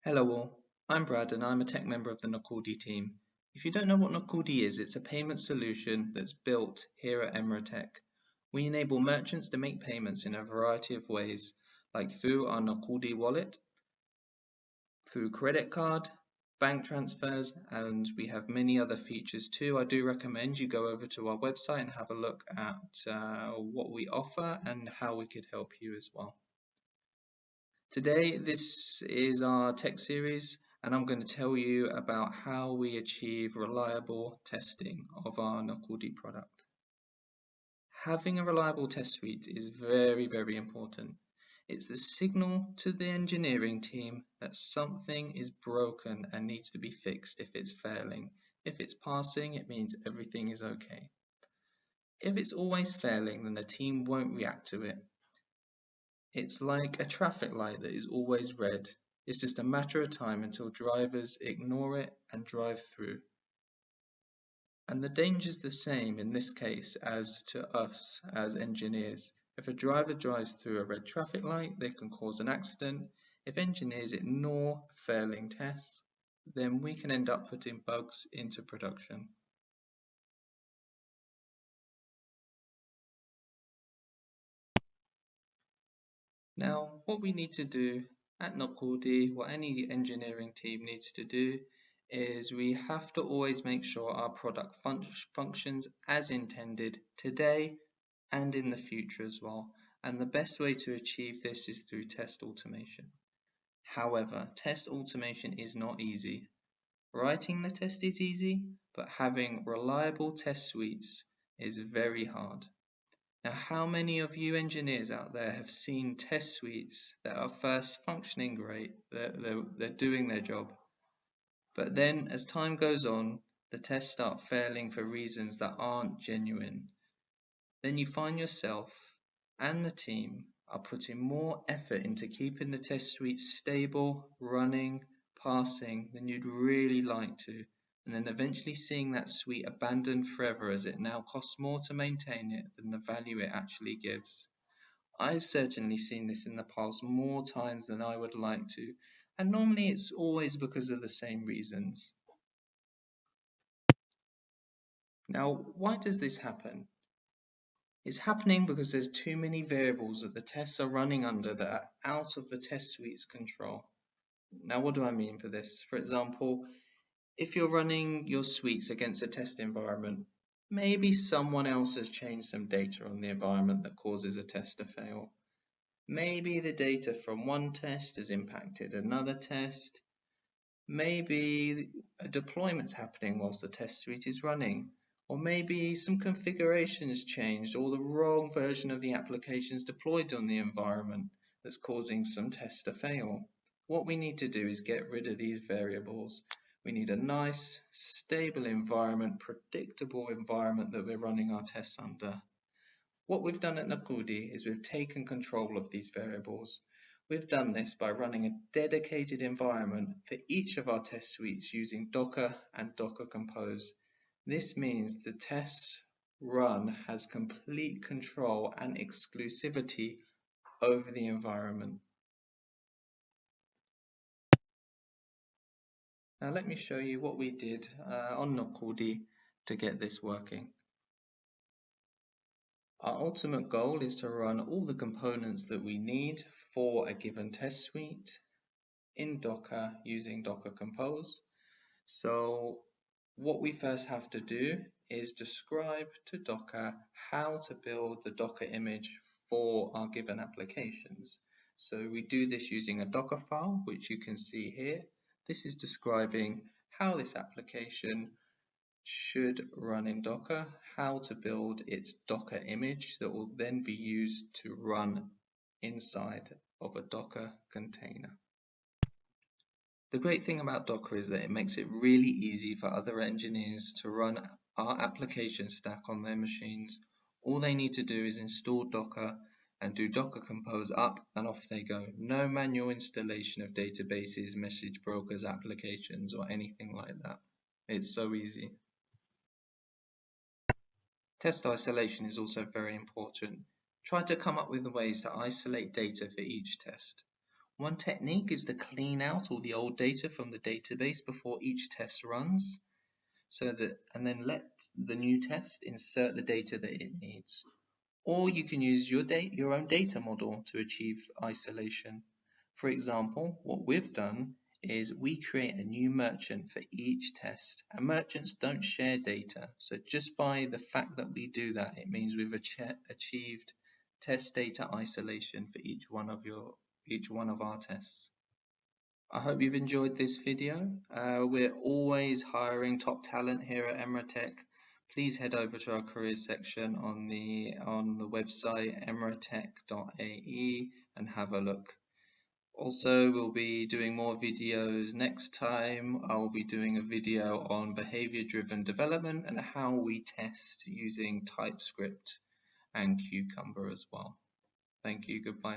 Hello all, I'm Brad and I'm a tech member of the Nakordi team. If you don't know what Nakordi is, it's a payment solution that's built here at Emratech. We enable merchants to make payments in a variety of ways, like through our Nakordi wallet, through credit card, bank transfers, and we have many other features too. I do recommend you go over to our website and have a look at what we offer and how we could help you as well. Today, this is our tech series, and I'm going to tell you about how we achieve reliable testing of our Nakordi product. Having a reliable test suite is very, very important. It's the signal to the engineering team that something is broken and needs to be fixed if it's failing. If it's passing, it means everything is okay. If it's always failing, then the team won't react to it. It's like a traffic light that is always red. It's just a matter of time until drivers ignore it and drive through. And the danger's the same in this case as to us as engineers. If a driver drives through a red traffic light, they can cause an accident. If engineers ignore failing tests, then we can end up putting bugs into production. Now, what we need to do at Nakordi, what any engineering team needs to do, is we have to always make sure our product functions as intended today and in the future as well. And the best way to achieve this is through test automation. However, test automation is not easy. Writing the test is easy, but having reliable test suites is very hard. Now, how many of you engineers out there have seen test suites that are first functioning great, they're doing their job, but then as time goes on, the tests start failing for reasons that aren't genuine? Then you find yourself and the team are putting more effort into keeping the test suite stable, running, passing than you'd really like to, and then eventually seeing that suite abandoned forever as it now costs more to maintain it than the value it actually gives. I've certainly seen this in the past more times than I would like to, and normally it's always because of the same reasons. Now, why does this happen? It's happening because there's too many variables that the tests are running under that are out of the test suite's control. Now, what do I mean for this? For example, if you're running your suites against a test environment, maybe someone else has changed some data on the environment that causes a test to fail. Maybe the data from one test has impacted another test. Maybe a deployment's happening whilst the test suite is running. Or maybe some configuration has changed or the wrong version of the application is deployed on the environment that's causing some tests to fail. What we need to do is get rid of these variables. We need a nice, stable environment, predictable environment that we're running our tests under. What we've done at Nakordi is we've taken control of these variables. We've done this by running a dedicated environment for each of our test suites using Docker and Docker Compose. This means the tests run has complete control and exclusivity over the environment. Now let me show you what we did on Nakordi to get this working. Our ultimate goal is to run all the components that we need for a given test suite in Docker using Docker Compose. So what we first have to do is describe to Docker how to build the Docker image for our given applications. So we do this using a Docker file, which you can see here. This is describing how this application should run in Docker, how to build its Docker image that will then be used to run inside of a Docker container. The great thing about Docker is that it makes it really easy for other engineers to run our application stack on their machines. All they need to do is install Docker and do Docker Compose up and off they go. No manual installation of databases, message brokers, applications, or anything like that. It's so easy. Test isolation is also very important. Try to come up with ways to isolate data for each test. One technique is to clean out all the old data from the database before each test runs, and then let the new test insert the data that it needs. Or you can use your own data model to achieve isolation. For example, what we've done is we create a new merchant for each test, and merchants don't share data. So just by the fact that we do that, it means we've achieved test data isolation for each one of our tests. I hope you've enjoyed this video. We're always hiring top talent here at Emratech. Please head over to our careers section on the website emratech.ae and have a look. Also, we'll be doing more videos next time. I'll be doing a video on behavior-driven development and how we test using TypeScript and Cucumber as well. Thank you. Goodbye.